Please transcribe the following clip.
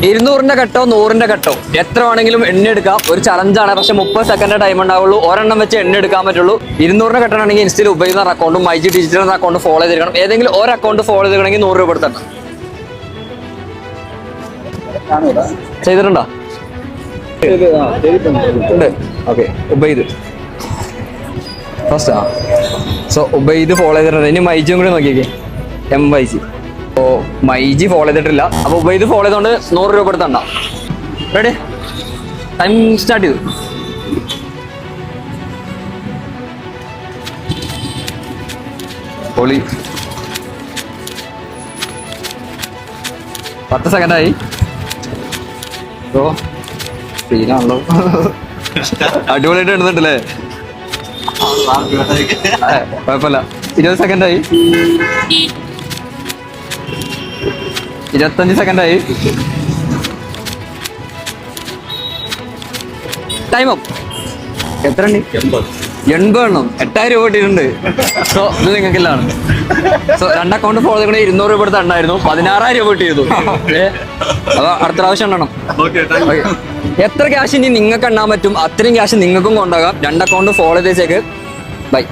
200-ന്റെ കട്ടോ 100-ന്റെ കട്ടോ എത്ര വേണമെങ്കിലും എണ്ണ എടുക്കാം. ഒരു ചലഞ്ചാണ്. പക്ഷെ 30 സെക്കൻഡ് ടൈം ഉണ്ടാവുള്ളൂ. ഒരെണ്ണം വെച്ച് എണ്ണ എടുക്കാൻ പറ്റുള്ളൂ. 200-ന്റെ കട്ടാണെങ്കിൽ ഇൻസ്റ്റയിൽ ഉപയോഗിക്കുന്ന അക്കൗണ്ടും മൈജി ഡിജിറ്റൽ അക്കൗണ്ട് ഫോളോ ചെയ്തിരിക്കണം. ഏതെങ്കിലും ഒരു അക്കൗണ്ട് ഫോളോ ചെയ്തിരിക്കണമെങ്കിൽ 100 രൂപ എടുത്തണം. ചെയ്തിട്ടുണ്ടോ? ഉണ്ട്. Okay, Ubaid first. So Ubaid follow ചെയ്തിട്ടുണ്ട്. ഇനി മൈജിയും കൂടി നോക്കിയേക്കെ. MYG. ഓ, മൈജി ഫോളോ ചെയ്തിട്ടില്ല. അപ്പൊ ഉബൈദ് ഫോളോ ചെയ്തോണ്ട് 100 രൂപ എടുത്തണ്ട. റെഡി? ടൈം സ്റ്റാർട്ട് ചെയ്തു. പൊളി. 10 സെക്കൻഡായി. ഓ, സീനാണല്ലോ. അടിപൊളിയായിട്ട് എടുത്തിട്ടില്ലേ? കുഴപ്പമില്ല. 20 സെക്കൻഡായി. 25 സെക്കൻഡായി. Time up. എത്ര ഉണ്ട്? 80 എണ്ണം. 8000 രൂപ കിട്ടിയിട്ടുണ്ട്. സോ ഇത് നിങ്ങൾക്കെല്ലാം. സോ 2 അക്കൗണ്ട് ഫോളോ ചെയ്യണേ 200 രൂപ എടുത്ത് ഉണ്ടായിരുന്നു. 16,000 രൂപ കിട്ടിയിരുന്നു. അപ്പൊ അടുത്ത പ്രാവശ്യം എണ്ണണം. എത്ര ക്യാഷ് ഇനി നിങ്ങൾക്ക് എണ്ണാൻ പറ്റും അത്രയും ക്യാഷ് നിങ്ങൾക്കും കൊണ്ടുപോകാം. 2 അക്കൗണ്ട് ഫോളോ ചെയ്തേക്ക്. ബൈ.